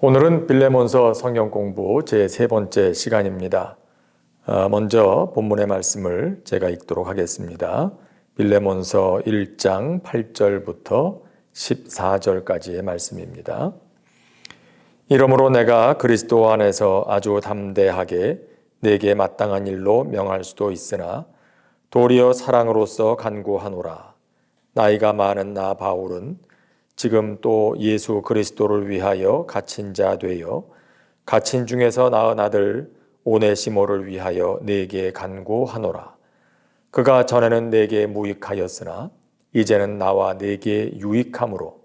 오늘은 빌레몬서 성경 공부 제 세 번째 시간입니다. 먼저 본문의 말씀을 제가 읽도록 하겠습니다. 빌레몬서 1장 8절부터 14절까지의 말씀입니다. 이러므로 내가 그리스도 안에서 아주 담대하게 내게 마땅한 일로 명할 수도 있으나 도리어 사랑으로서 간구하노라. 나이가 많은 나 바울은 지금 또 예수 그리스도를 위하여 갇힌 자 되어 갇힌 중에서 낳은 아들 오네시모를 위하여 내게 간구하노라. 그가 전에는 내게 무익하였으나 이제는 나와 내게 유익함으로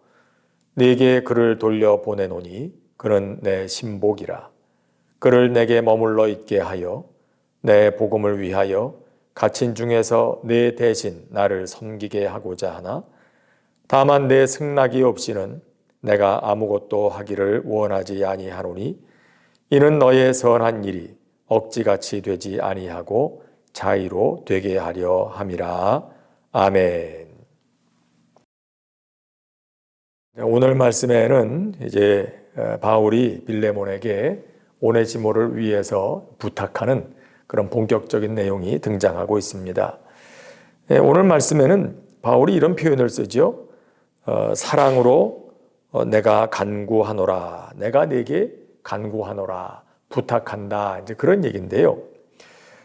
내게 그를 돌려 보내노니 그는 내 신복이라. 그를 내게 머물러 있게 하여 내 복음을 위하여 갇힌 중에서 내 대신 나를 섬기게 하고자 하나 다만 내 승낙이 없이는 내가 아무것도 하기를 원하지 아니하노니 이는 너의 선한 일이 억지같이 되지 아니하고 자의로 되게 하려 함이라. 아멘. 오늘 말씀에는 이제 바울이 빌레몬에게 오네시모를 위해서 부탁하는 그런 본격적인 내용이 등장하고 있습니다. 오늘 말씀에는 바울이 이런 표현을 쓰죠. 사랑으로 내가 간구하노라. 내가 내게 간구하노라. 부탁한다. 이제 그런 얘기인데요.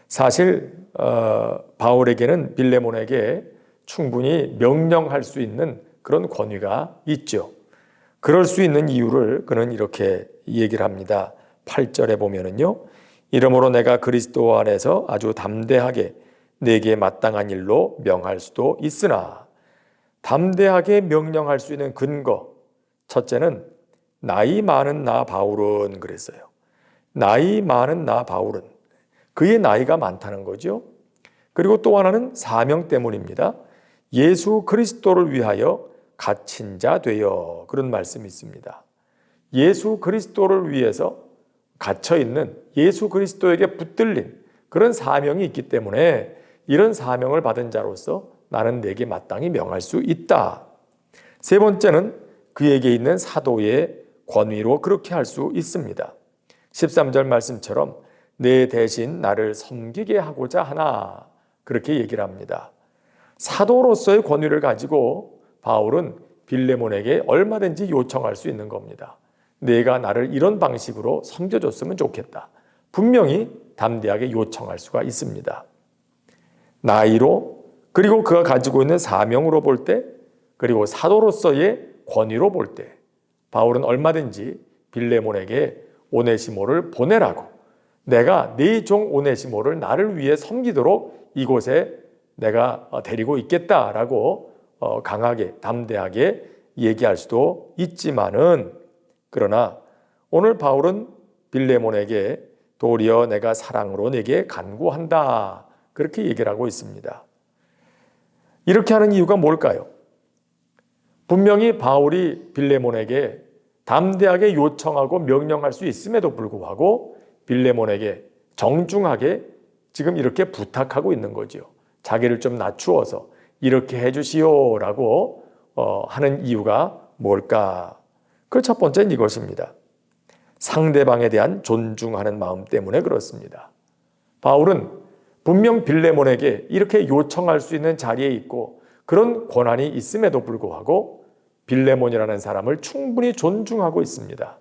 사실 바울에게는 빌레몬에게 충분히 명령할 수 있는 그런 권위가 있죠. 그럴 수 있는 이유를 그는 이렇게 얘기를 합니다. 8절에 보면은요. 이러므로 내가 그리스도 안에서 아주 담대하게 내게 마땅한 일로 명할 수도 있으나 담대하게 명령할 수 있는 근거, 첫째는 나이 많은 나 바울은 그랬어요. 나이 많은 나 바울은 그의 나이가 많다는 거죠. 그리고 또 하나는 사명 때문입니다. 예수 그리스도를 위하여 갇힌 자 되어 그런 말씀이 있습니다. 예수 그리스도를 위해서 갇혀있는 예수 그리스도에게 붙들린 그런 사명이 있기 때문에 이런 사명을 받은 자로서 나는 내게 마땅히 명할 수 있다. 세 번째는 그에게 있는 사도의 권위로 그렇게 할 수 있습니다. 13절 말씀처럼 내 대신 나를 섬기게 하고자 하나 그렇게 얘기를 합니다. 사도로서의 권위를 가지고 바울은 빌레몬에게 얼마든지 요청할 수 있는 겁니다. 내가 나를 이런 방식으로 섬겨줬으면 좋겠다. 분명히 담대하게 요청할 수가 있습니다. 나이로 그리고 그가 가지고 있는 사명으로 볼 때 그리고 사도로서의 권위로 볼 때 바울은 얼마든지 빌레몬에게 오네시모를 보내라고 내가 네 종 오네시모를 나를 위해 섬기도록 이곳에 내가 데리고 있겠다라고 강하게 담대하게 얘기할 수도 있지만은 그러나 오늘 바울은 빌레몬에게 도리어 내가 사랑으로 내게 간구한다 그렇게 얘기를 하고 있습니다. 이렇게 하는 이유가 뭘까요? 분명히 바울이 빌레몬에게 담대하게 요청하고 명령할 수 있음에도 불구하고 빌레몬에게 정중하게 지금 이렇게 부탁하고 있는 거죠. 자기를 좀 낮추어서 이렇게 해주시오라고 하는 이유가 뭘까? 그 첫 번째는 이것입니다. 상대방에 대한 존중하는 마음 때문에 그렇습니다. 바울은 분명 빌레몬에게 이렇게 요청할 수 있는 자리에 있고 그런 권한이 있음에도 불구하고 빌레몬이라는 사람을 충분히 존중하고 있습니다.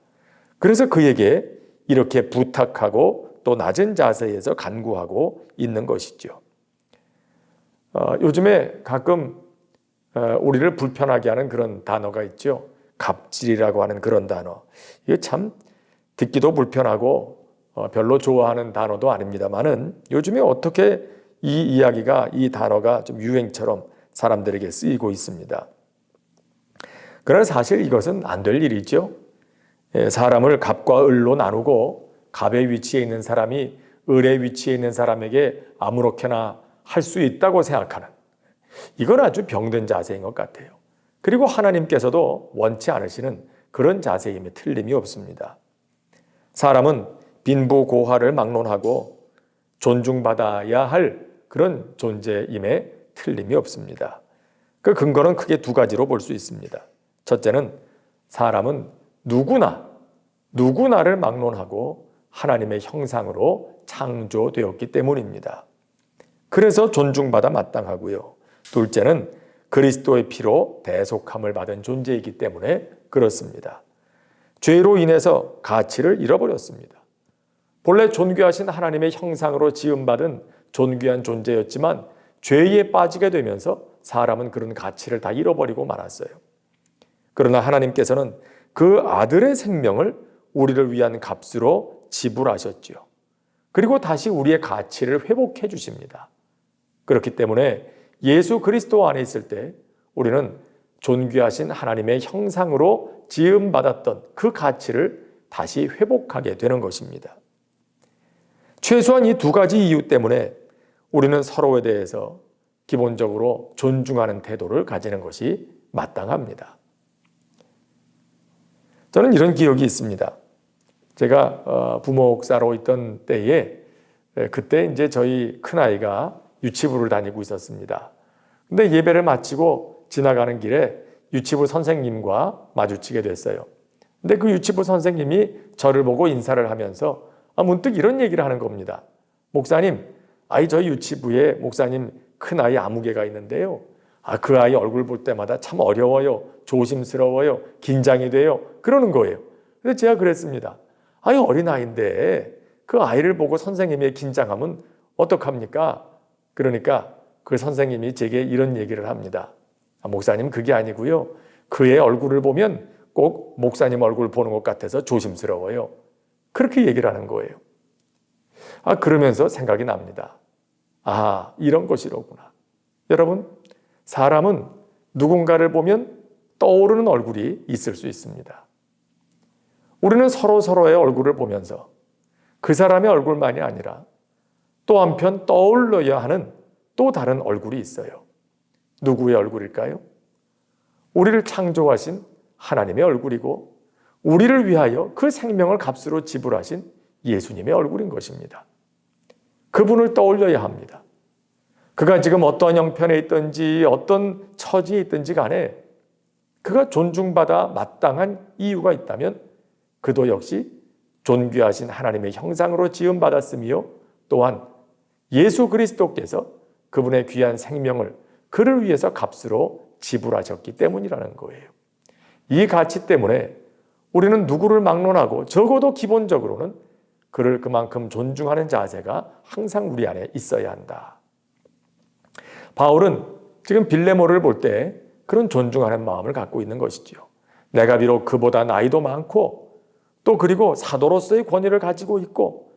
그래서 그에게 이렇게 부탁하고 또 낮은 자세에서 간구하고 있는 것이죠. 요즘에 가끔 우리를 불편하게 하는 그런 단어가 있죠. 갑질이라고 하는 그런 단어. 이게 참 듣기도 불편하고 별로 좋아하는 단어도 아닙니다만은 요즘에 어떻게 이 이야기가 이 단어가 좀 유행처럼 사람들에게 쓰이고 있습니다. 그러나 사실 이것은 안 될 일이죠. 사람을 갑과 을로 나누고 갑의 위치에 있는 사람이 을의 위치에 있는 사람에게 아무렇게나 할 수 있다고 생각하는 이건 아주 병든 자세인 것 같아요. 그리고 하나님께서도 원치 않으시는 그런 자세임에 틀림이 없습니다. 사람은 빈부고하를 막론하고 존중받아야 할 그런 존재임에 틀림이 없습니다. 그 근거는 크게 두 가지로 볼 수 있습니다. 첫째는 사람은 누구나 누구 나를 막론하고 하나님의 형상으로 창조되었기 때문입니다. 그래서 존중받아 마땅하고요. 둘째는 그리스도의 피로 대속함을 받은 존재이기 때문에 그렇습니다. 죄로 인해서 가치를 잃어버렸습니다. 본래 존귀하신 하나님의 형상으로 지음받은 존귀한 존재였지만 죄에 빠지게 되면서 사람은 그런 가치를 다 잃어버리고 말았어요. 그러나 하나님께서는 그 아들의 생명을 우리를 위한 값으로 지불하셨지요. 그리고 다시 우리의 가치를 회복해 주십니다. 그렇기 때문에 예수 그리스도 안에 있을 때 우리는 존귀하신 하나님의 형상으로 지음받았던 그 가치를 다시 회복하게 되는 것입니다. 최소한 이 두 가지 이유 때문에 우리는 서로에 대해서 기본적으로 존중하는 태도를 가지는 것이 마땅합니다. 저는 이런 기억이 있습니다. 제가 부목사로 있던 때에 그때 이제 저희 큰아이가 유치부를 다니고 있었습니다. 근데 예배를 마치고 지나가는 길에 유치부 선생님과 마주치게 됐어요. 근데 그 유치부 선생님이 저를 보고 인사를 하면서 문득 이런 얘기를 하는 겁니다. 목사님, 저희 유치부에 목사님 큰아이 아무개가 있는데요. 그 아이 얼굴 볼 때마다 참 어려워요. 조심스러워요. 긴장이 돼요. 그러는 거예요. 그래서 제가 그랬습니다. 어린아이인데 그 아이를 보고 선생님이 긴장하면 어떡합니까? 그러니까 그 선생님이 제게 이런 얘기를 합니다. 목사님, 그게 아니고요. 그의 얼굴을 보면 꼭 목사님 얼굴 보는 것 같아서 조심스러워요. 그렇게 얘기를 하는 거예요. 그러면서 생각이 납니다. 이런 것이로구나. 여러분, 사람은 누군가를 보면 떠오르는 얼굴이 있을 수 있습니다. 우리는 서로의 얼굴을 보면서 그 사람의 얼굴만이 아니라 또 한편 떠올려야 하는 또 다른 얼굴이 있어요. 누구의 얼굴일까요? 우리를 창조하신 하나님의 얼굴이고 우리를 위하여 그 생명을 값으로 지불하신 예수님의 얼굴인 것입니다. 그분을 떠올려야 합니다. 그가 지금 어떤 형편에 있든지 어떤 처지에 있든지 간에 그가 존중받아 마땅한 이유가 있다면 그도 역시 존귀하신 하나님의 형상으로 지음받았으며 또한 예수 그리스도께서 그분의 귀한 생명을 그를 위해서 값으로 지불하셨기 때문이라는 거예요. 이 가치 때문에 우리는 누구를 막론하고 적어도 기본적으로는 그를 그만큼 존중하는 자세가 항상 우리 안에 있어야 한다. 바울은 지금 빌레몬을 볼 때 그런 존중하는 마음을 갖고 있는 것이지요. 내가 비록 그보다 나이도 많고 또 그리고 사도로서의 권위를 가지고 있고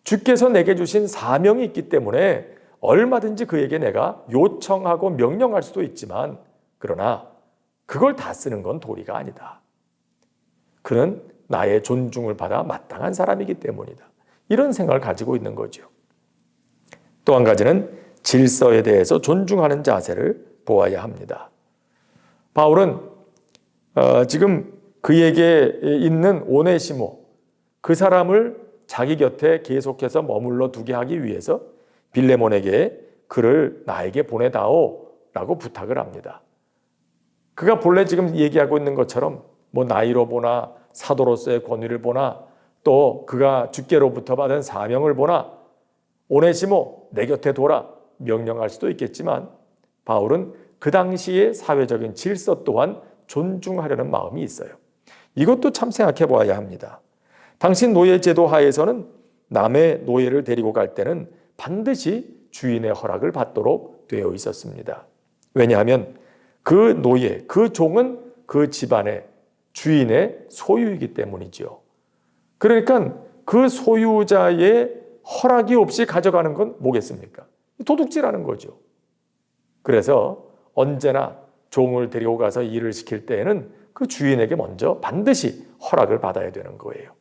주께서 내게 주신 사명이 있기 때문에 얼마든지 그에게 내가 요청하고 명령할 수도 있지만 그러나 그걸 다 쓰는 건 도리가 아니다. 그는 나의 존중을 받아 마땅한 사람이기 때문이다. 이런 생각을 가지고 있는 거죠. 또 한 가지는 질서에 대해서 존중하는 자세를 보아야 합니다. 바울은 지금 그에게 있는 오네시모, 그 사람을 자기 곁에 계속해서 머물러 두게 하기 위해서 빌레몬에게 그를 나에게 보내다오 라고 부탁을 합니다. 그가 본래 지금 얘기하고 있는 것처럼 나이로 보나 사도로서의 권위를 보나 또 그가 주께로부터 받은 사명을 보나 오네시모 내 곁에 둬라 명령할 수도 있겠지만 바울은 그 당시의 사회적인 질서 또한 존중하려는 마음이 있어요. 이것도 참 생각해 보아야 합니다. 당시 노예제도 하에서는 남의 노예를 데리고 갈 때는 반드시 주인의 허락을 받도록 되어 있었습니다. 왜냐하면 그 노예, 그 종은 그 집안의 주인의 소유이기 때문이죠. 그러니까 그 소유자의 허락이 없이 가져가는 건 뭐겠습니까? 도둑질하는 거죠. 그래서 언제나 종을 데리고 가서 일을 시킬 때에는 그 주인에게 먼저 반드시 허락을 받아야 되는 거예요.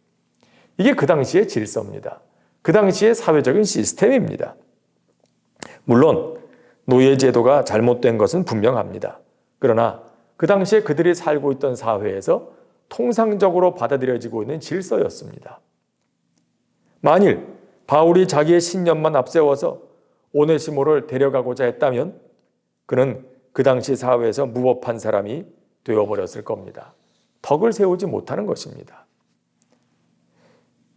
이게 그 당시의 질서입니다. 그 당시의 사회적인 시스템입니다. 물론 노예제도가 잘못된 것은 분명합니다. 그러나 그 당시에 그들이 살고 있던 사회에서 통상적으로 받아들여지고 있는 질서였습니다. 만일 바울이 자기의 신념만 앞세워서 오네시모를 데려가고자 했다면 그는 그 당시 사회에서 무법한 사람이 되어버렸을 겁니다. 덕을 세우지 못하는 것입니다.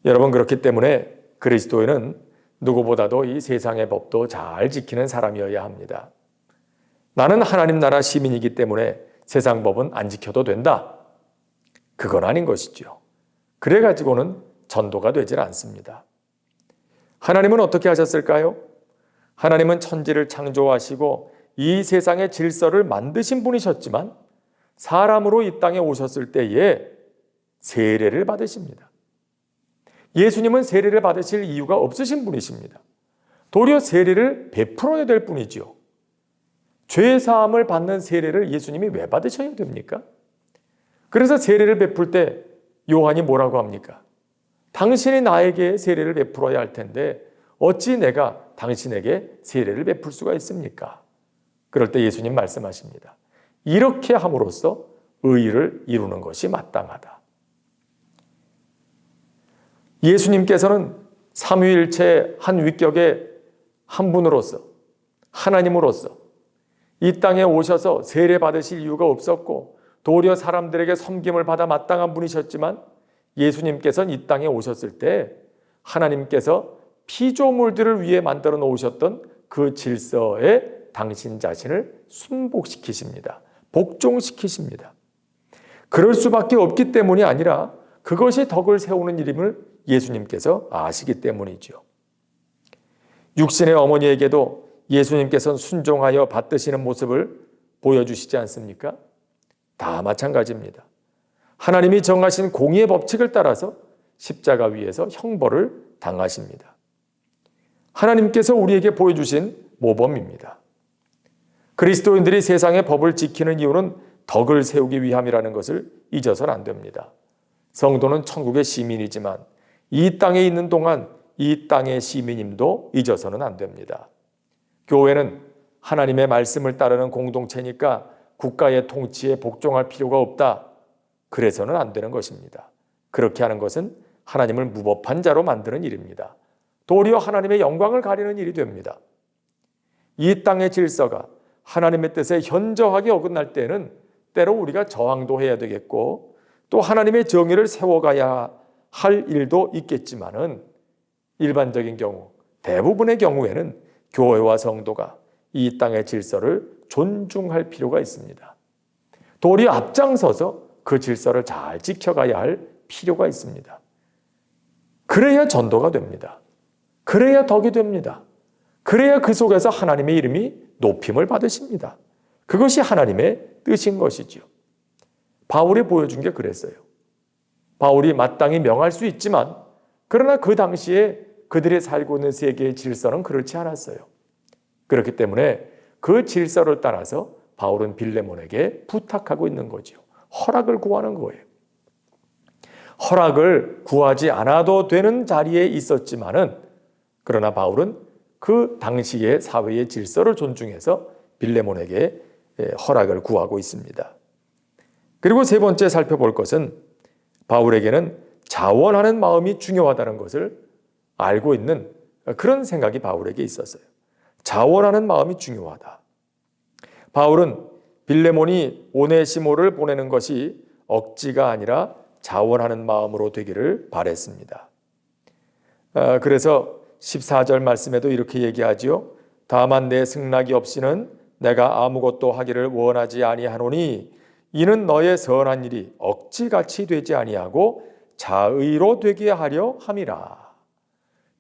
여러분, 그렇기 때문에 그리스도인은 누구보다도 이 세상의 법도 잘 지키는 사람이어야 합니다. 나는 하나님 나라 시민이기 때문에 세상 법은 안 지켜도 된다. 그건 아닌 것이죠. 그래가지고는 전도가 되질 않습니다. 하나님은 어떻게 하셨을까요? 하나님은 천지를 창조하시고 이 세상의 질서를 만드신 분이셨지만 사람으로 이 땅에 오셨을 때에 세례를 받으십니다. 예수님은 세례를 받으실 이유가 없으신 분이십니다. 도리어 세례를 베풀어야 될 뿐이지요. 죄사함을 받는 세례를 예수님이 왜 받으셔야 됩니까? 그래서 세례를 베풀 때 요한이 뭐라고 합니까? 당신이 나에게 세례를 베풀어야 할 텐데 어찌 내가 당신에게 세례를 베풀 수가 있습니까? 그럴 때 예수님 말씀하십니다. 이렇게 함으로써 의를 이루는 것이 마땅하다. 예수님께서는 삼위일체 한 위격의 한 분으로서, 하나님으로서 이 땅에 오셔서 세례 받으실 이유가 없었고 도리어 사람들에게 섬김을 받아 마땅한 분이셨지만 예수님께서는 이 땅에 오셨을 때 하나님께서 피조물들을 위해 만들어 놓으셨던 그 질서에 당신 자신을 순복시키십니다. 복종시키십니다. 그럴 수밖에 없기 때문이 아니라 그것이 덕을 세우는 일임을 예수님께서 아시기 때문이죠. 육신의 어머니에게도 예수님께서는 순종하여 받드시는 모습을 보여주시지 않습니까? 다 마찬가지입니다. 하나님이 정하신 공의의 법칙을 따라서 십자가 위에서 형벌을 당하십니다. 하나님께서 우리에게 보여주신 모범입니다. 그리스도인들이 세상의 법을 지키는 이유는 덕을 세우기 위함이라는 것을 잊어서는 안 됩니다. 성도는 천국의 시민이지만 이 땅에 있는 동안 이 땅의 시민임도 잊어서는 안 됩니다. 교회는 하나님의 말씀을 따르는 공동체니까 국가의 통치에 복종할 필요가 없다. 그래서는 안 되는 것입니다. 그렇게 하는 것은 하나님을 무법한 자로 만드는 일입니다. 도리어 하나님의 영광을 가리는 일이 됩니다. 이 땅의 질서가 하나님의 뜻에 현저하게 어긋날 때는 때로 우리가 저항도 해야 되겠고 또 하나님의 정의를 세워가야 할 일도 있겠지만은 일반적인 경우, 대부분의 경우에는 교회와 성도가 이 땅의 질서를 존중할 필요가 있습니다. 도리어 앞장서서 그 질서를 잘 지켜가야 할 필요가 있습니다. 그래야 전도가 됩니다. 그래야 덕이 됩니다. 그래야 그 속에서 하나님의 이름이 높임을 받으십니다. 그것이 하나님의 뜻인 것이죠. 바울이 보여준 게 그랬어요. 바울이 마땅히 명할 수 있지만 그러나 그 당시에 그들이 살고 있는 세계의 질서는 그렇지 않았어요. 그렇기 때문에 그 질서를 따라서 바울은 빌레몬에게 부탁하고 있는 거죠. 허락을 구하는 거예요. 허락을 구하지 않아도 되는 자리에 있었지만은 그러나 바울은 그 당시의 사회의 질서를 존중해서 빌레몬에게 허락을 구하고 있습니다. 그리고 세 번째 살펴볼 것은 바울에게는 자원하는 마음이 중요하다는 것을 알고 있는 그런 생각이 바울에게 있었어요. 자원하는 마음이 중요하다. 바울은 빌레몬이 오네시모를 보내는 것이 억지가 아니라 자원하는 마음으로 되기를 바랬습니다. 그래서 14절 말씀에도 이렇게 얘기하지요. 다만 내 승낙이 없이는 내가 아무것도 하기를 원하지 아니하노니 이는 너의 선한 일이 억지같이 되지 아니하고 자의로 되게 하려 함이라.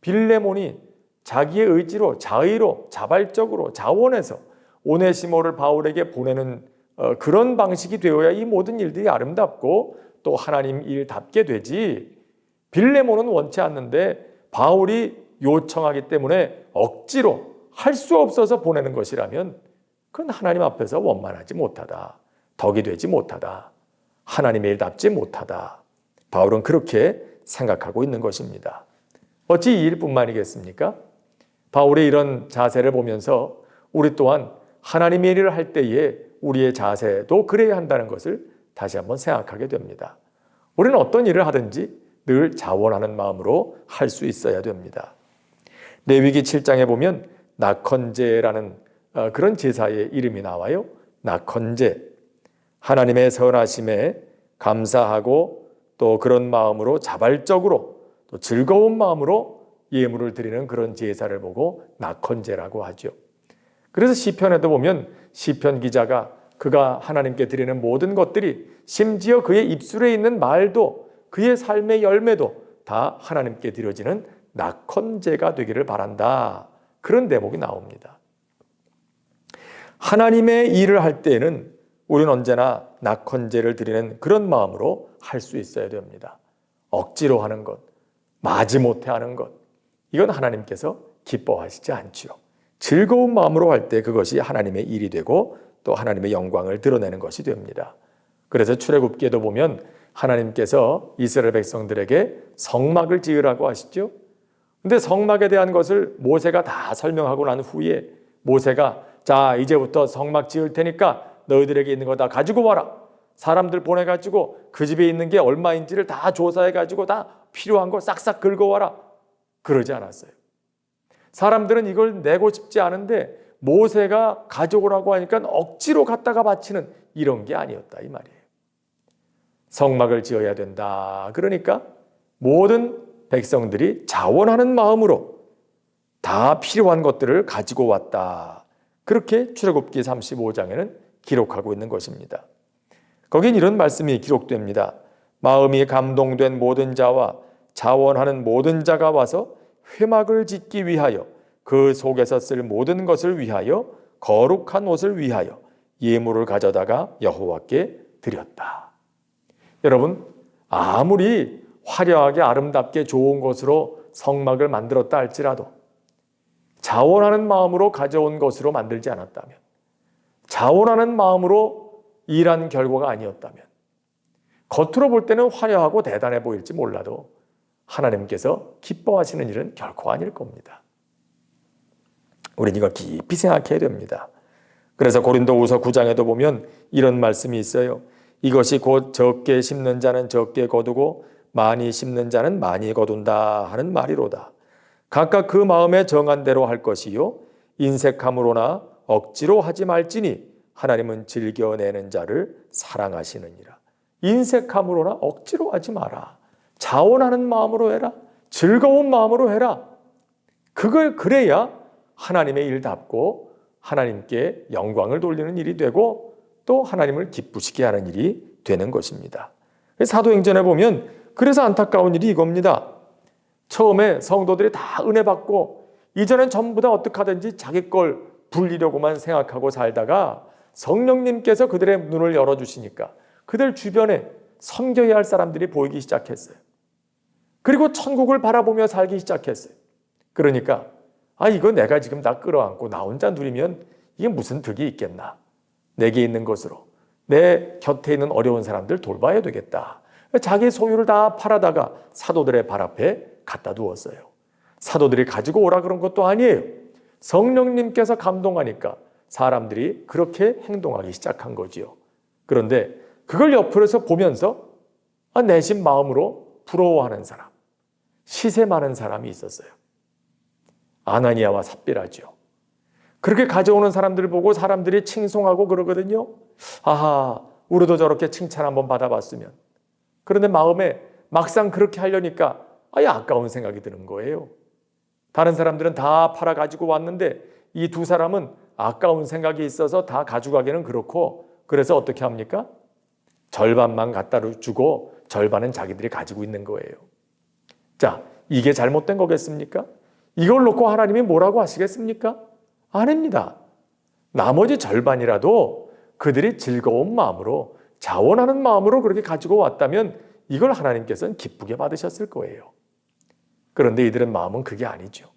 빌레몬이 자기의 의지로 자의로 자발적으로 자원해서 오네시모를 바울에게 보내는 그런 방식이 되어야 이 모든 일들이 아름답고 또 하나님 일답게 되지. 빌레몬은 원치 않는데 바울이 요청하기 때문에 억지로 할 수 없어서 보내는 것이라면 그건 하나님 앞에서 원만하지 못하다. 덕이 되지 못하다. 하나님의 일답지 못하다. 바울은 그렇게 생각하고 있는 것입니다. 어찌 이 일뿐만이겠습니까? 바울의 이런 자세를 보면서 우리 또한 하나님의 일을 할 때에 우리의 자세도 그래야 한다는 것을 다시 한번 생각하게 됩니다. 우리는 어떤 일을 하든지 늘 자원하는 마음으로 할 수 있어야 됩니다. 레위기 7장에 보면 낙헌제라는 그런 제사의 이름이 나와요. 낙헌제. 하나님의 선하심에 감사하고 또 그런 마음으로 자발적으로 또 즐거운 마음으로 예물을 드리는 그런 제사를 보고 낙헌제라고 하죠. 그래서 시편에도 보면 시편 기자가 그가 하나님께 드리는 모든 것들이 심지어 그의 입술에 있는 말도 그의 삶의 열매도 다 하나님께 드려지는 낙헌제가 되기를 바란다. 그런 대목이 나옵니다. 하나님의 일을 할 때에는 우리는 언제나 낙헌제를 드리는 그런 마음으로 할 수 있어야 됩니다. 억지로 하는 것, 마지못해 하는 것, 이건 하나님께서 기뻐하시지 않지요. 즐거운 마음으로 할 때 그것이 하나님의 일이 되고 또 하나님의 영광을 드러내는 것이 됩니다. 그래서 출애굽기에도 보면 하나님께서 이스라엘 백성들에게 성막을 지으라고 하시죠. 근데 성막에 대한 것을 모세가 다 설명하고 난 후에 모세가 자, 이제부터 성막 지을 테니까 너희들에게 있는 거 다 가지고 와라. 사람들 보내가지고 그 집에 있는 게 얼마인지를 다 조사해가지고 다 필요한 거 싹싹 긁어와라. 그러지 않았어요. 사람들은 이걸 내고 싶지 않은데 모세가 가져오라고 하니까 억지로 갖다가 바치는 이런 게 아니었다 이 말이에요. 성막을 지어야 된다. 그러니까 모든 백성들이 자원하는 마음으로 다 필요한 것들을 가지고 왔다. 그렇게 출애굽기 35장에는 기록하고 있는 것입니다. 거긴 이런 말씀이 기록됩니다. 마음이 감동된 모든 자와 자원하는 모든 자가 와서 회막을 짓기 위하여 그 속에서 쓸 모든 것을 위하여 거룩한 옷을 위하여 예물을 가져다가 여호와께 드렸다. 여러분, 아무리 화려하게 아름답게 좋은 것으로 성막을 만들었다 할지라도 자원하는 마음으로 가져온 것으로 만들지 않았다면, 자원하는 마음으로 일한 결과가 아니었다면, 겉으로 볼 때는 화려하고 대단해 보일지 몰라도 하나님께서 기뻐하시는 일은 결코 아닐 겁니다. 우리는 이걸 깊이 생각해야 됩니다. 그래서 고린도후서 9장에도 보면 이런 말씀이 있어요. 이것이 곧 적게 심는 자는 적게 거두고 많이 심는 자는 많이 거둔다 하는 말이로다. 각각 그 마음에 정한 대로 할 것이요 인색함으로나 억지로 하지 말지니 하나님은 즐겨내는 자를 사랑하시느니라. 인색함으로나 억지로 하지 마라. 자원하는 마음으로 해라. 즐거운 마음으로 해라. 그걸 그래야 하나님의 일답고 하나님께 영광을 돌리는 일이 되고 또 하나님을 기쁘시게 하는 일이 되는 것입니다. 사도행전에 보면 그래서 안타까운 일이 이겁니다. 처음에 성도들이 다 은혜 받고 이전엔 전부 다 어떻게 하든지 자기 걸 불리려고만 생각하고 살다가 성령님께서 그들의 눈을 열어주시니까 그들 주변에 섬겨야 할 사람들이 보이기 시작했어요. 그리고 천국을 바라보며 살기 시작했어요. 그러니까 이거 내가 지금 다 끌어안고 나 혼자 누리면 이게 무슨 득이 있겠나. 내게 있는 것으로 내 곁에 있는 어려운 사람들 돌봐야 되겠다. 자기 소유를 다 팔아다가 사도들의 발 앞에 갖다 두었어요. 사도들이 가지고 오라 그런 것도 아니에요. 성령님께서 감동하니까 사람들이 그렇게 행동하기 시작한 거지요. 그런데 그걸 옆에서 보면서 내심 마음으로 부러워하는 사람, 시세 많은 사람이 있었어요. 아나니아와 삽비라죠. 그렇게 가져오는 사람들을 보고 사람들이 칭송하고 그러거든요. 아하, 우리도 저렇게 칭찬 한번 받아봤으면. 그런데 마음에 막상 그렇게 하려니까 아까운 생각이 드는 거예요. 다른 사람들은 다 팔아 가지고 왔는데 이 두 사람은 아까운 생각이 있어서 다 가져가기는 그렇고 그래서 어떻게 합니까? 절반만 갖다 주고 절반은 자기들이 가지고 있는 거예요. 자, 이게 잘못된 거겠습니까? 이걸 놓고 하나님이 뭐라고 하시겠습니까? 아닙니다. 나머지 절반이라도 그들이 즐거운 마음으로 자원하는 마음으로 그렇게 가지고 왔다면 이걸 하나님께서는 기쁘게 받으셨을 거예요. 그런데 이들은 마음은 그게 아니죠.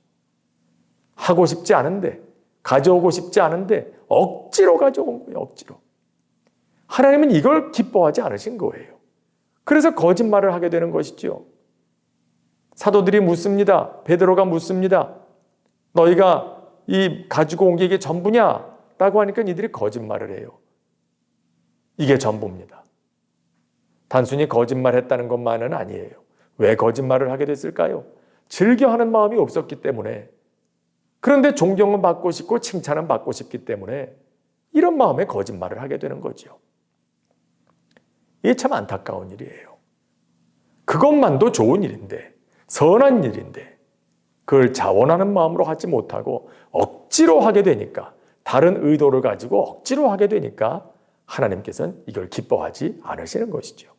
하고 싶지 않은데 가져오고 싶지 않은데 억지로 가져온 거예요. 억지로. 하나님은 이걸 기뻐하지 않으신 거예요. 그래서 거짓말을 하게 되는 것이죠. 사도들이 묻습니다. 베드로가 묻습니다. 너희가 이 가지고 온 게 이게 전부냐? 라고 하니까 이들이 거짓말을 해요. 이게 전부입니다. 단순히 거짓말했다는 것만은 아니에요. 왜 거짓말을 하게 됐을까요? 즐겨하는 마음이 없었기 때문에. 그런데 존경은 받고 싶고 칭찬은 받고 싶기 때문에 이런 마음에 거짓말을 하게 되는 거죠. 이게 참 안타까운 일이에요. 그것만도 좋은 일인데 선한 일인데 그걸 자원하는 마음으로 하지 못하고 억지로 하게 되니까, 다른 의도를 가지고 억지로 하게 되니까 하나님께서는 이걸 기뻐하지 않으시는 것이죠.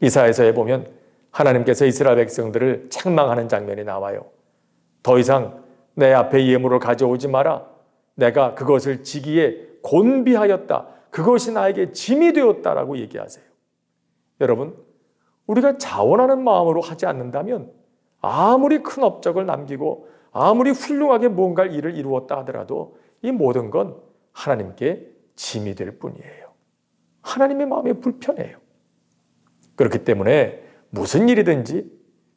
이사야서에 보면 하나님께서 이스라엘 백성들을 책망하는 장면이 나와요. 더 이상 내 앞에 예물을 가져오지 마라. 내가 그것을 지기에 곤비하였다. 그것이 나에게 짐이 되었다라고 얘기하세요. 여러분, 우리가 자원하는 마음으로 하지 않는다면 아무리 큰 업적을 남기고 아무리 훌륭하게 뭔가 일을 이루었다 하더라도 이 모든 건 하나님께 짐이 될 뿐이에요. 하나님의 마음이 불편해요. 그렇기 때문에 무슨 일이든지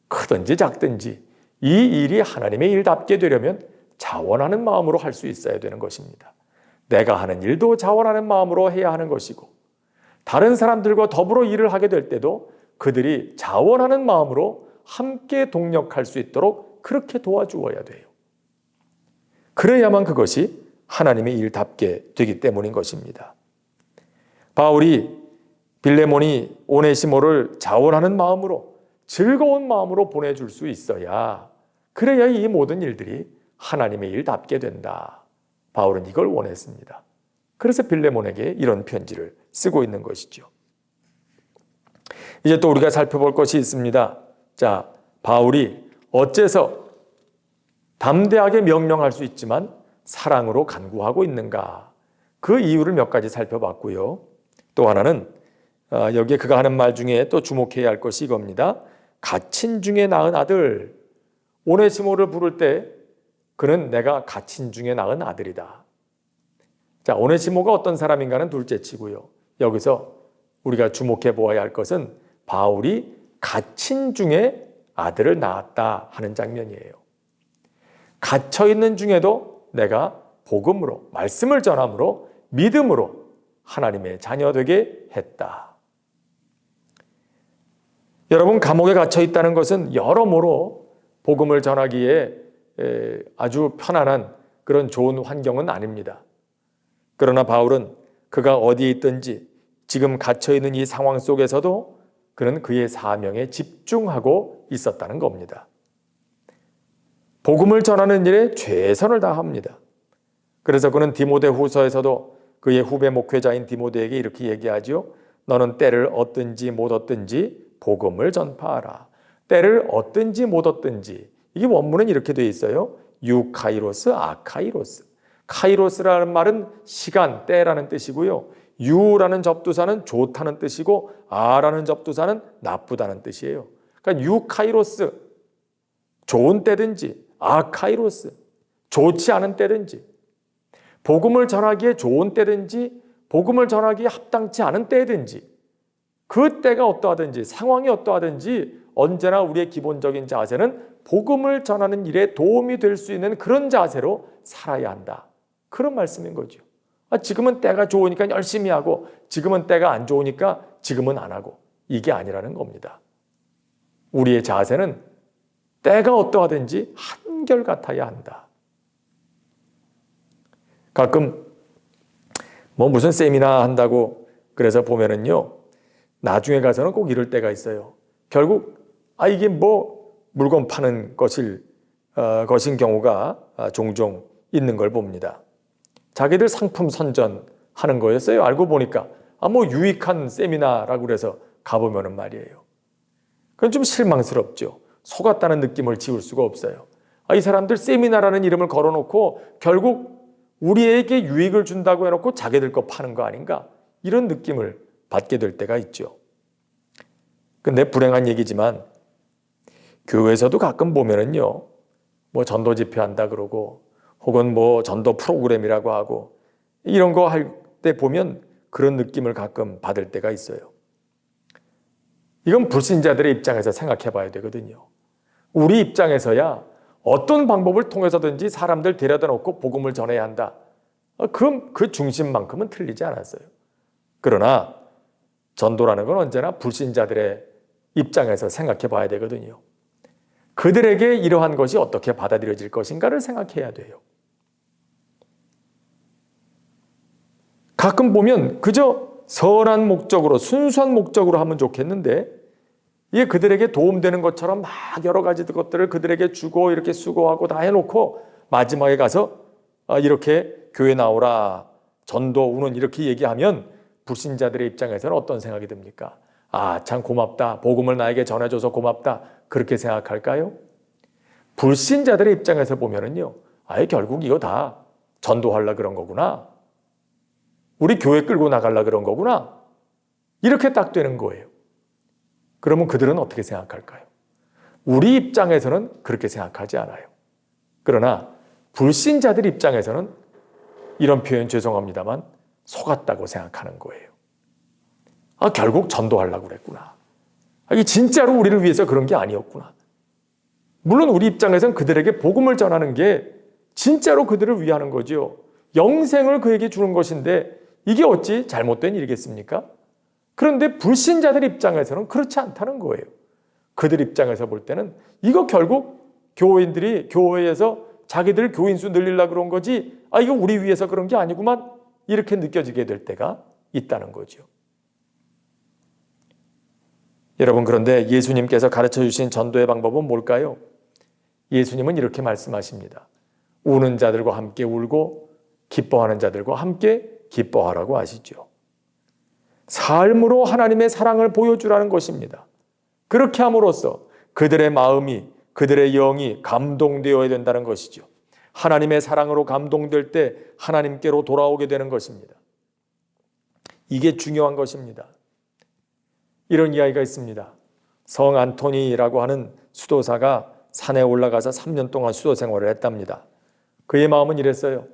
크든지 작든지 이 일이 하나님의 일답게 되려면 자원하는 마음으로 할 수 있어야 되는 것입니다. 내가 하는 일도 자원하는 마음으로 해야 하는 것이고, 다른 사람들과 더불어 일을 하게 될 때도 그들이 자원하는 마음으로 함께 동력할 수 있도록 그렇게 도와주어야 돼요. 그래야만 그것이 하나님의 일답게 되기 때문인 것입니다. 바울이 빌레몬이 오네시모를 자원하는 마음으로, 즐거운 마음으로 보내줄 수 있어야, 그래야 이 모든 일들이 하나님의 일답게 된다. 바울은 이걸 원했습니다. 그래서 빌레몬에게 이런 편지를 쓰고 있는 것이죠. 이제 또 우리가 살펴볼 것이 있습니다. 자, 바울이 어째서 담대하게 명령할 수 있지만 사랑으로 간구하고 있는가? 그 이유를 몇 가지 살펴봤고요. 또 하나는 여기에 그가 하는 말 중에 또 주목해야 할 것이 이겁니다. 갇힌 중에 낳은 아들. 오네시모를 부를 때 그는 내가 갇힌 중에 낳은 아들이다. 자, 오네시모가 어떤 사람인가는 둘째치고요. 여기서 우리가 주목해 보아야 할 것은 바울이 갇힌 중에 아들을 낳았다 하는 장면이에요. 갇혀 있는 중에도 내가 복음으로, 말씀을 전함으로, 믿음으로 하나님의 자녀 되게 했다. 여러분, 감옥에 갇혀 있다는 것은 여러모로 복음을 전하기에 아주 편안한 그런 좋은 환경은 아닙니다. 그러나 바울은 그가 어디에 있든지 지금 갇혀 있는 이 상황 속에서도 그는 그의 사명에 집중하고 있었다는 겁니다. 복음을 전하는 일에 최선을 다합니다. 그래서 그는 디모데후서에서도 그의 후배 목회자인 디모데에게 이렇게 얘기하죠. 너는 때를 얻든지 못 얻든지 복음을 전파하라. 때를 얻든지 못 얻든지, 이게 원문은 이렇게 되어 있어요. 유카이로스, 아카이로스. 카이로스라는 말은 시간, 때라는 뜻이고요. 유라는 접두사는 좋다는 뜻이고 아라는 접두사는 나쁘다는 뜻이에요. 그러니까 유카이로스, 좋은 때든지, 아카이로스, 좋지 않은 때든지, 복음을 전하기에 좋은 때든지 복음을 전하기에 합당치 않은 때든지, 그 때가 어떠하든지 상황이 어떠하든지 언제나 우리의 기본적인 자세는 복음을 전하는 일에 도움이 될 수 있는 그런 자세로 살아야 한다. 그런 말씀인 거죠. 지금은 때가 좋으니까 열심히 하고 지금은 때가 안 좋으니까 지금은 안 하고, 이게 아니라는 겁니다. 우리의 자세는 때가 어떠하든지 한결같아야 한다. 가끔 무슨 세미나 한다고 그래서 보면은요, 나중에 가서는 꼭 이럴 때가 있어요. 결국 이게 물건 파는 것인 경우가 종종 있는 걸 봅니다. 자기들 상품 선전하는 거였어요. 알고 보니까 유익한 세미나라고 그래서 가보면은 말이에요. 그건 좀 실망스럽죠. 속았다는 느낌을 지울 수가 없어요. 이 사람들 세미나라는 이름을 걸어놓고 결국 우리에게 유익을 준다고 해놓고 자기들 거 파는 거 아닌가? 이런 느낌을 받게 될 때가 있죠. 근데 불행한 얘기지만 교회에서도 가끔 보면은요, 전도 집회한다 그러고 혹은 전도 프로그램이라고 하고 이런 거 할 때 보면 그런 느낌을 가끔 받을 때가 있어요. 이건 불신자들의 입장에서 생각해 봐야 되거든요. 우리 입장에서야 어떤 방법을 통해서든지 사람들 데려다 놓고 복음을 전해야 한다. 그럼 그 중심만큼은 틀리지 않았어요. 그러나 전도라는 건 언제나 불신자들의 입장에서 생각해 봐야 되거든요. 그들에게 이러한 것이 어떻게 받아들여질 것인가를 생각해야 돼요. 가끔 보면 그저 선한 목적으로, 순수한 목적으로 하면 좋겠는데 이게 그들에게 도움되는 것처럼 막 여러 가지 것들을 그들에게 주고 이렇게 수고하고 다 해놓고 마지막에 가서 이렇게 교회 나오라, 전도 우는 이렇게 얘기하면 불신자들의 입장에서는 어떤 생각이 듭니까? 아, 참 고맙다. 복음을 나에게 전해줘서 고맙다. 그렇게 생각할까요? 불신자들의 입장에서 보면은요, 아예 결국 이거 다 전도하려 그런 거구나. 우리 교회 끌고 나가려 그런 거구나. 이렇게 딱 되는 거예요. 그러면 그들은 어떻게 생각할까요? 우리 입장에서는 그렇게 생각하지 않아요. 그러나 불신자들 입장에서는 이런 표현 죄송합니다만 속았다고 생각하는 거예요. 아, 결국 전도하려고 그랬구나. 이게 진짜로 우리를 위해서 그런 게 아니었구나. 물론 우리 입장에서는 그들에게 복음을 전하는 게 진짜로 그들을 위하는 거죠. 영생을 그에게 주는 것인데 이게 어찌 잘못된 일이겠습니까? 그런데 불신자들 입장에서는 그렇지 않다는 거예요. 그들 입장에서 볼 때는 이거 결국 교인들이 교회에서 자기들 교인 수 늘리려고 그런 거지, 아, 이거 우리 위해서 그런 게 아니구만, 이렇게 느껴지게 될 때가 있다는 거죠. 여러분, 그런데 예수님께서 가르쳐 주신 전도의 방법은 뭘까요? 예수님은 이렇게 말씀하십니다. 우는 자들과 함께 울고 기뻐하는 자들과 함께 기뻐하라고 하시죠. 삶으로 하나님의 사랑을 보여주라는 것입니다. 그렇게 함으로써 그들의 마음이, 그들의 영이 감동되어야 된다는 것이죠. 하나님의 사랑으로 감동될 때 하나님께로 돌아오게 되는 것입니다. 이게 중요한 것입니다. 이런 이야기가 있습니다. 성 안토니라고 하는 수도사가 산에 올라가서 3년 동안 수도 생활을 했답니다. 그의 마음은 이랬어요.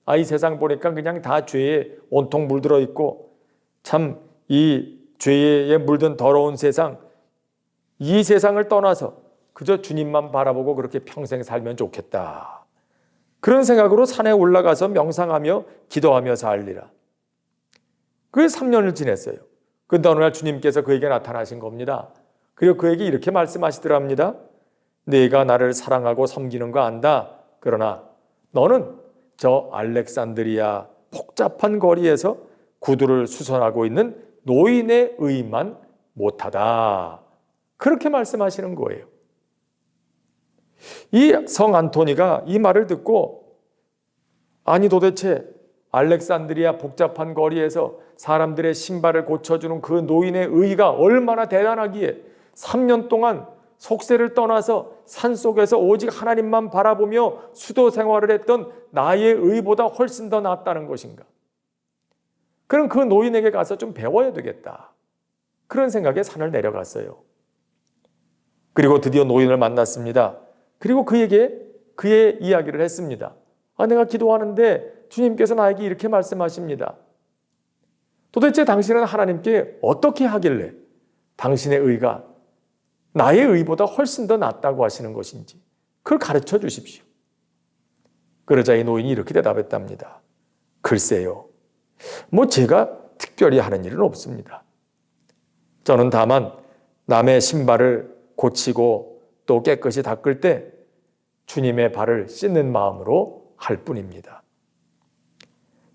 아, 이 세상 보니까 그냥 다 죄에 온통 물들어 있고 참 이 죄에 물든 더러운 세상, 이 세상을 떠나서 그저 주님만 바라보고 그렇게 평생 살면 좋겠다. 그런 생각으로 산에 올라가서 명상하며 기도하며 살리라. 그게 3년을 지냈어요. 근데 어느 날 주님께서 그에게 나타나신 겁니다. 그리고 그에게 이렇게 말씀하시더랍니다. 네가 나를 사랑하고 섬기는 거 안다. 그러나 너는 저 알렉산드리아 복잡한 거리에서 구두를 수선하고 있는 노인의 의만 못하다. 그렇게 말씀하시는 거예요. 이 성 안토니가 이 말을 듣고, 아니 도대체 알렉산드리아 복잡한 거리에서 사람들의 신발을 고쳐주는 그 노인의 의가 얼마나 대단하기에 3년 동안 속세를 떠나서 산속에서 오직 하나님만 바라보며 수도 생활을 했던 나의 의보다 훨씬 더 낫다는 것인가? 그럼 그 노인에게 가서 좀 배워야 되겠다. 그런 생각에 산을 내려갔어요. 그리고 드디어 노인을 만났습니다. 그리고 그에게 그의 이야기를 했습니다. 아, 내가 기도하는데 주님께서 나에게 이렇게 말씀하십니다. 도대체 당신은 하나님께 어떻게 하길래 당신의 의가 나의 의보다 훨씬 더 낫다고 하시는 것인지 그걸 가르쳐 주십시오. 그러자 이 노인이 이렇게 대답했답니다. 글쎄요, 뭐 제가 특별히 하는 일은 없습니다. 저는 다만 남의 신발을 고치고 또 깨끗이 닦을 때 주님의 발을 씻는 마음으로 할 뿐입니다.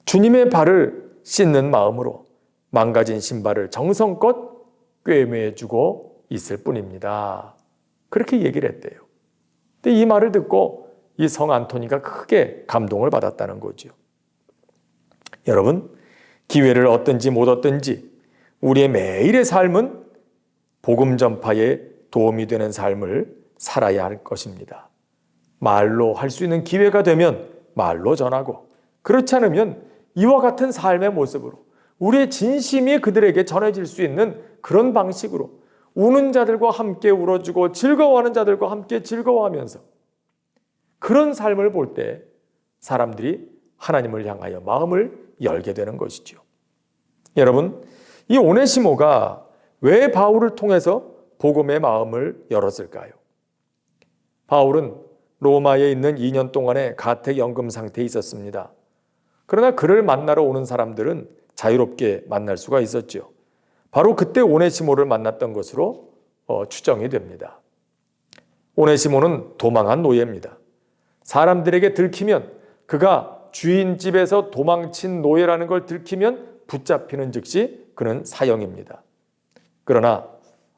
주님의 발을 씻는 마음으로 망가진 신발을 정성껏 꿰매주고 있을 뿐입니다. 그렇게 얘기를 했대요. 근데 이 말을 듣고 이 성 안토니가 크게 감동을 받았다는 거죠. 여러분, 기회를 얻든지 못 얻든지 우리의 매일의 삶은 복음 전파에 도움이 되는 삶을 살아야 할 것입니다. 말로 할 수 있는 기회가 되면 말로 전하고, 그렇지 않으면 이와 같은 삶의 모습으로 우리의 진심이 그들에게 전해질 수 있는 그런 방식으로 우는 자들과 함께 울어주고 즐거워하는 자들과 함께 즐거워하면서 그런 삶을 볼 때 사람들이 하나님을 향하여 마음을 열게 되는 것이죠. 여러분, 이 오네시모가 왜 바울을 통해서 복음의 마음을 열었을까요? 바울은 로마에 있는 2년 동안의 가택 연금 상태에 있었습니다. 그러나 그를 만나러 오는 사람들은 자유롭게 만날 수가 있었죠. 바로 그때 오네시모를 만났던 것으로 추정이 됩니다. 오네시모는 도망한 노예입니다. 사람들에게 들키면, 그가 주인 집에서 도망친 노예라는 걸 들키면 붙잡히는 즉시 그는 사형입니다. 그러나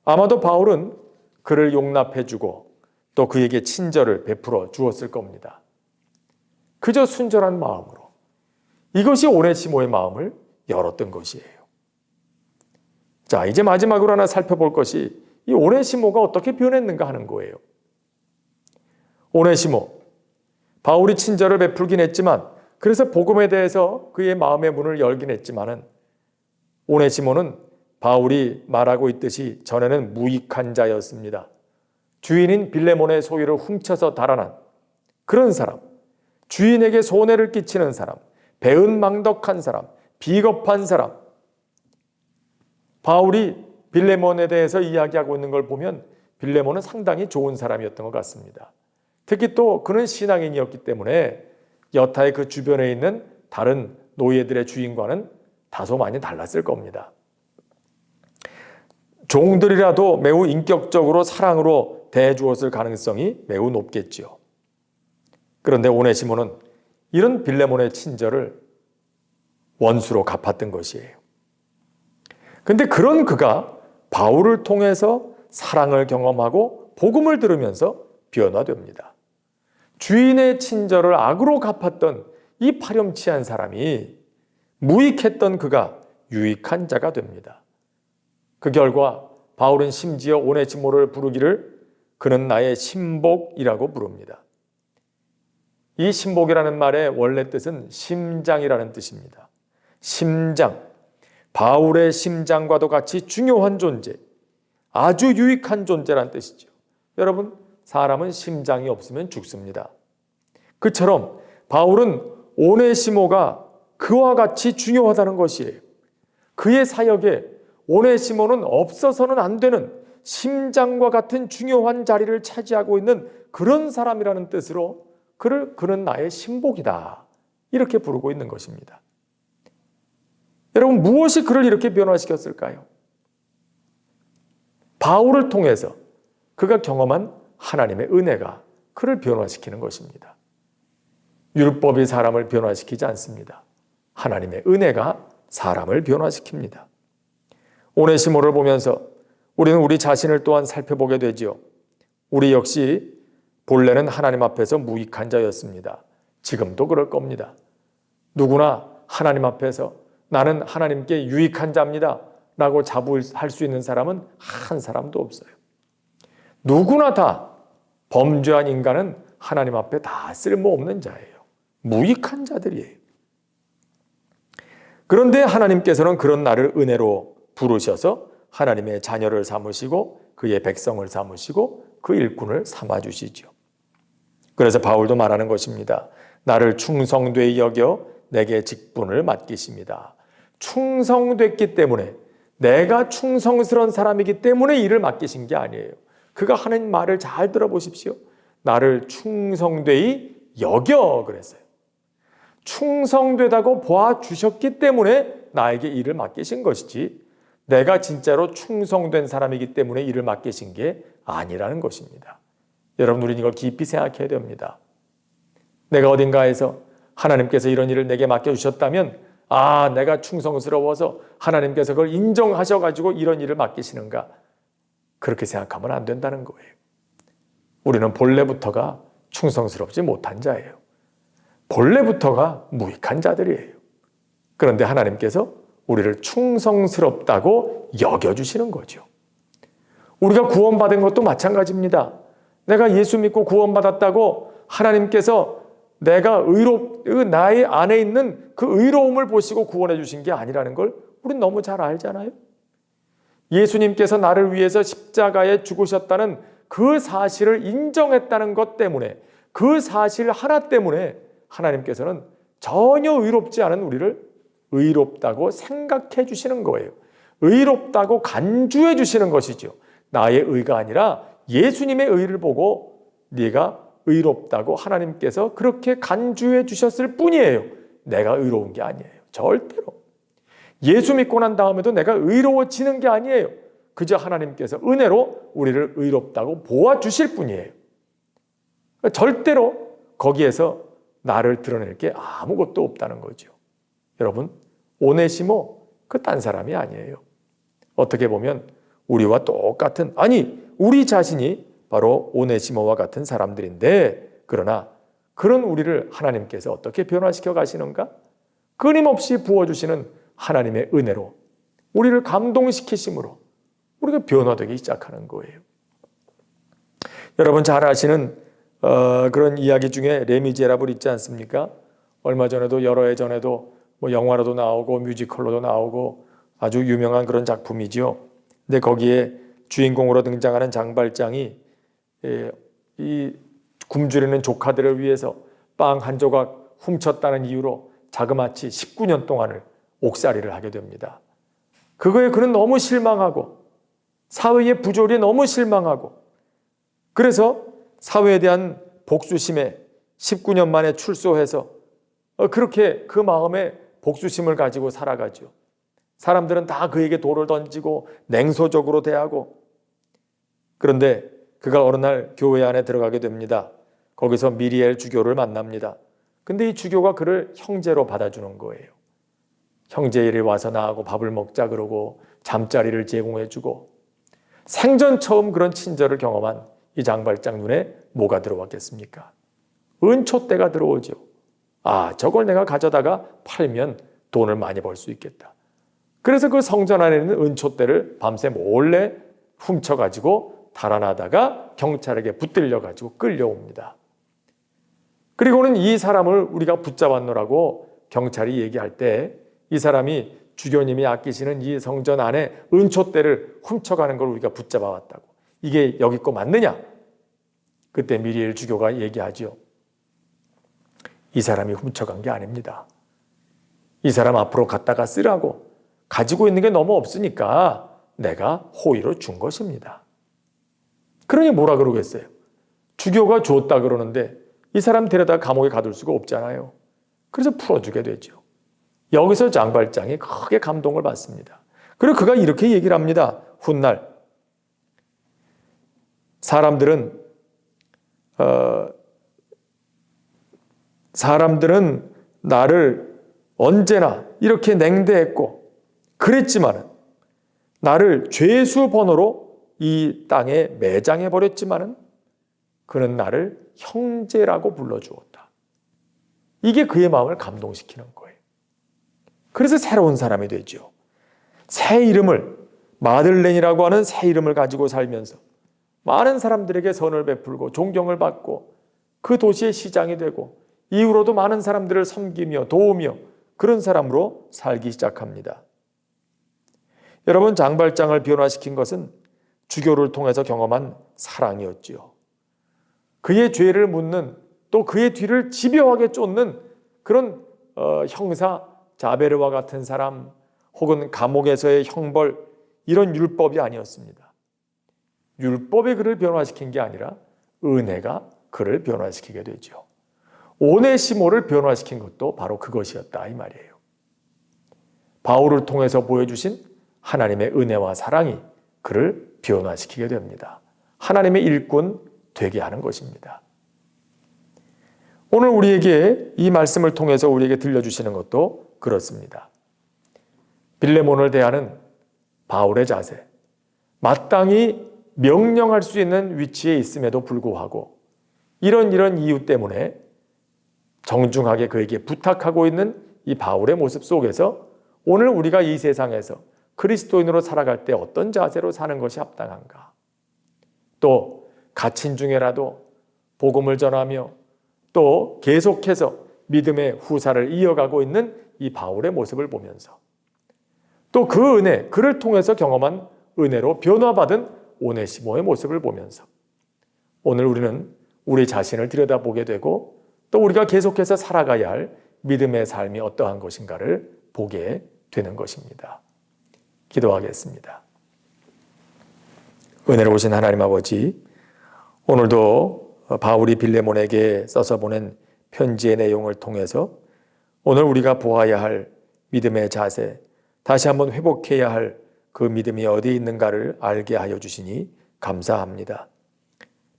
아마도 바울은 그를 용납해주고 또 그에게 친절을 베풀어 주었을 겁니다. 그저 순전한 마음으로. 이것이 오네시모의 마음을 열었던 것이에요. 자, 이제 마지막으로 하나 살펴볼 것이 이 오네시모가 어떻게 변했는가 하는 거예요. 오네시모, 바울이 친절을 베풀긴 했지만, 그래서 복음에 대해서 그의 마음의 문을 열긴 했지만은, 오네시모는 바울이 말하고 있듯이 전에는 무익한 자였습니다. 주인인 빌레몬의 소유를 훔쳐서 달아난 그런 사람, 주인에게 손해를 끼치는 사람, 배은망덕한 사람, 비겁한 사람. 바울이 빌레몬에 대해서 이야기하고 있는 걸 보면 빌레몬은 상당히 좋은 사람이었던 것 같습니다. 특히 또 그는 신앙인이었기 때문에 여타의 그 주변에 있는 다른 노예들의 주인과는 다소 많이 달랐을 겁니다. 종들이라도 매우 인격적으로 사랑으로 대해주었을 가능성이 매우 높겠지요. 그런데 오네시모는 이런 빌레몬의 친절을 원수로 갚았던 것이에요. 그런데 그런 그가 바울을 통해서 사랑을 경험하고 복음을 들으면서 변화됩니다. 주인의 친절을 악으로 갚았던 이 파렴치한 사람이 무익했던 그가 유익한 자가 됩니다. 그 결과 바울은 심지어 오네시모를 부르기를 그는 나의 신복이라고 부릅니다. 이 신복이라는 말의 원래 뜻은 심장이라는 뜻입니다. 심장, 바울의 심장과도 같이 중요한 존재, 아주 유익한 존재란 뜻이죠. 여러분, 사람은 심장이 없으면 죽습니다. 그처럼 바울은 오네시모가 그와 같이 중요하다는 것이에요. 그의 사역에 오네시모는 없어서는 안 되는 심장과 같은 중요한 자리를 차지하고 있는 그런 사람이라는 뜻으로 그는 나의 신복이다, 이렇게 부르고 있는 것입니다. 여러분, 무엇이 그를 이렇게 변화시켰을까요? 바울을 통해서 그가 경험한 하나님의 은혜가 그를 변화시키는 것입니다. 율법이 사람을 변화시키지 않습니다. 하나님의 은혜가 사람을 변화시킵니다. 오네시모를 보면서 우리는 우리 자신을 또한 살펴보게 되지요. 우리 역시 본래는 하나님 앞에서 무익한 자였습니다. 지금도 그럴 겁니다. 누구나 하나님 앞에서 나는 하나님께 유익한 자입니다 라고 자부할 수 있는 사람은 한 사람도 없어요. 누구나 다 범죄한 인간은 하나님 앞에 다 쓸모없는 자예요. 무익한 자들이에요. 그런데 하나님께서는 그런 나를 은혜로 부르셔서 하나님의 자녀를 삼으시고 그의 백성을 삼으시고 그 일꾼을 삼아주시죠. 그래서 바울도 말하는 것입니다. 나를 충성되이 여겨 내게 직분을 맡기십니다. 충성됐기 때문에, 내가 충성스러운 사람이기 때문에 일을 맡기신 게 아니에요. 그가 하는 말을 잘 들어보십시오. 나를 충성되이 여겨 그랬어요. 충성되다고 보아주셨기 때문에 나에게 일을 맡기신 것이지, 내가 진짜로 충성된 사람이기 때문에 일을 맡기신 게 아니라는 것입니다. 여러분, 우리는 이걸 깊이 생각해야 됩니다. 내가 어딘가에서 하나님께서 이런 일을 내게 맡겨주셨다면, 내가 충성스러워서 하나님께서 그걸 인정하셔가지고 이런 일을 맡기시는가, 그렇게 생각하면 안 된다는 거예요. 우리는 본래부터가 충성스럽지 못한 자예요. 본래부터가 무익한 자들이에요. 그런데 하나님께서 우리를 충성스럽다고 여겨주시는 거죠. 우리가 구원받은 것도 마찬가지입니다. 내가 예수 믿고 구원받았다고 하나님께서 내가 나의 안에 있는 그 의로움을 보시고 구원해 주신 게 아니라는 걸 우린 너무 잘 알잖아요. 예수님께서 나를 위해서 십자가에 죽으셨다는 그 사실을 인정했다는 것 때문에, 그 사실 하나 때문에 하나님께서는 전혀 의롭지 않은 우리를 의롭다고 생각해 주시는 거예요. 의롭다고 간주해 주시는 것이죠. 나의 의가 아니라 예수님의 의를 보고 네가 의롭다고 하나님께서 그렇게 간주해 주셨을 뿐이에요. 내가 의로운 게 아니에요. 절대로. 예수 믿고 난 다음에도 내가 의로워지는 게 아니에요. 그저 하나님께서 은혜로 우리를 의롭다고 보아주실 뿐이에요. 절대로 거기에서 나를 드러낼 게 아무것도 없다는 거죠. 여러분, 오네시모 그 딴 사람이 아니에요. 어떻게 보면 우리와 똑같은, 아니 우리 자신이 바로 오네시모와 같은 사람들인데, 그러나 그런 우리를 하나님께서 어떻게 변화시켜 가시는가? 끊임없이 부어주시는 하나님의 은혜로, 우리를 감동시키심으로 우리가 변화되기 시작하는 거예요. 여러분 잘 아시는 그런 이야기 중에 레미제라블 있지 않습니까? 얼마 전에도, 여러 해 전에도 영화로도 나오고 뮤지컬로도 나오고 아주 유명한 그런 작품이죠. 근데 거기에 주인공으로 등장하는 장발장이 이 굶주리는 조카들을 위해서 빵 한 조각 훔쳤다는 이유로 자그마치 19년 동안을 옥살이를 하게 됩니다. 그거에 그는 너무 실망하고 사회의 부조리에 너무 실망하고, 그래서 사회에 대한 복수심에 19년 만에 출소해서 그렇게 그 마음에 복수심을 가지고 살아가죠. 사람들은 다 그에게 돌을 던지고 냉소적으로 대하고, 그런데 그가 어느 날 교회 안에 들어가게 됩니다. 거기서 미리엘 주교를 만납니다. 근데 이 주교가 그를 형제로 받아주는 거예요. 형제일이 와서 나하고 밥을 먹자 그러고 잠자리를 제공해주고, 생전 처음 그런 친절을 경험한 이 장발장 눈에 뭐가 들어왔겠습니까? 은촛대가 들어오죠. 아, 저걸 내가 가져다가 팔면 돈을 많이 벌 수 있겠다. 그래서 그 성전 안에 있는 은촛대를 밤새 몰래 훔쳐가지고 달아나다가 경찰에게 붙들려가지고 끌려옵니다. 그리고는 이 사람을 우리가 붙잡았노라고 경찰이 얘기할 때, 이 사람이 주교님이 아끼시는 이 성전 안에 은촛대를 훔쳐가는 걸 우리가 붙잡아 왔다고. 이게 여기 거 맞느냐? 그때 미리엘 주교가 얘기하죠. 이 사람이 훔쳐간 게 아닙니다. 이 사람 앞으로 갖다가 쓰라고, 가지고 있는 게 너무 없으니까 내가 호의로 준 것입니다. 그러니 뭐라 그러겠어요? 주교가 줬다 그러는데 이 사람 데려다 감옥에 가둘 수가 없잖아요. 그래서 풀어주게 되죠. 여기서 장발장이 크게 감동을 받습니다. 그리고 그가 이렇게 얘기를 합니다. 훗날 사람들은 나를 언제나 이렇게 냉대했고 그랬지만은, 나를 죄수 번호로 이 땅에 매장해 버렸지만은 그는 나를 형제라고 불러주었다. 이게 그의 마음을 감동시키는 거예요. 그래서 새로운 사람이 되죠. 새 이름을, 마들렌이라고 하는 새 이름을 가지고 살면서 많은 사람들에게 선을 베풀고 존경을 받고 그 도시의 시장이 되고 이후로도 많은 사람들을 섬기며 도우며 그런 사람으로 살기 시작합니다. 여러분, 장발장을 변화시킨 것은 주교를 통해서 경험한 사랑이었지요. 그의 죄를 묻는, 또 그의 뒤를 집요하게 쫓는 그런 형사 자베르와 같은 사람, 혹은 감옥에서의 형벌, 이런 율법이 아니었습니다. 율법이 그를 변화시킨 게 아니라 은혜가 그를 변화시키게 되죠. 오네시모를 변화시킨 것도 바로 그것이었다 이 말이에요. 바울을 통해서 보여주신 하나님의 은혜와 사랑이 그를 변화시키게 됩니다. 하나님의 일꾼 되게 하는 것입니다. 오늘 우리에게 이 말씀을 통해서 우리에게 들려주시는 것도 그렇습니다. 빌레몬을 대하는 바울의 자세, 마땅히 명령할 수 있는 위치에 있음에도 불구하고 이런 이유 때문에 정중하게 그에게 부탁하고 있는 이 바울의 모습 속에서 오늘 우리가 이 세상에서 그리스도인으로 살아갈 때 어떤 자세로 사는 것이 합당한가? 또 갇힌 중에라도 복음을 전하며 또 계속해서 믿음의 후사를 이어가고 있는 이 바울의 모습을 보면서 또 그 은혜, 그를 통해서 경험한 은혜로 변화받은 오네시모의 모습을 보면서 오늘 우리는 우리 자신을 들여다보게 되고 또 우리가 계속해서 살아가야 할 믿음의 삶이 어떠한 것인가를 보게 되는 것입니다. 기도하겠습니다. 은혜로우신 하나님 아버지, 오늘도 바울이 빌레몬에게 써서 보낸 편지의 내용을 통해서 오늘 우리가 보아야 할 믿음의 자세, 다시 한번 회복해야 할 그 믿음이 어디에 있는가를 알게 하여 주시니 감사합니다.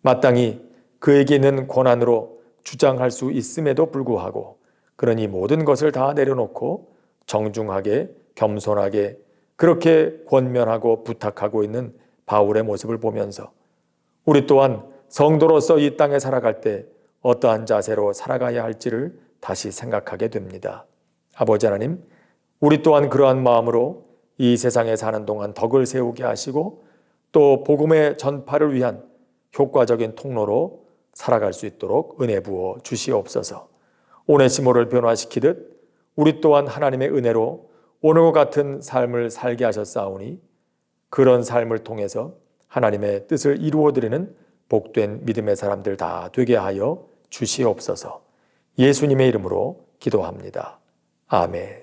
마땅히 그에게 있는 권한으로 주장할 수 있음에도 불구하고 그러니 모든 것을 다 내려놓고 정중하게 겸손하게 그렇게 권면하고 부탁하고 있는 바울의 모습을 보면서 우리 또한 성도로서 이 땅에 살아갈 때 어떠한 자세로 살아가야 할지를 다시 생각하게 됩니다. 아버지 하나님, 우리 또한 그러한 마음으로 이 세상에 사는 동안 덕을 세우게 하시고 또 복음의 전파를 위한 효과적인 통로로 살아갈 수 있도록 은혜 부어 주시옵소서. 오네시모를 변화시키듯 우리 또한 하나님의 은혜로 오늘과 같은 삶을 살게 하셨사오니 그런 삶을 통해서 하나님의 뜻을 이루어드리는 복된 믿음의 사람들 다 되게 하여 주시옵소서. 예수님의 이름으로 기도합니다. 아멘.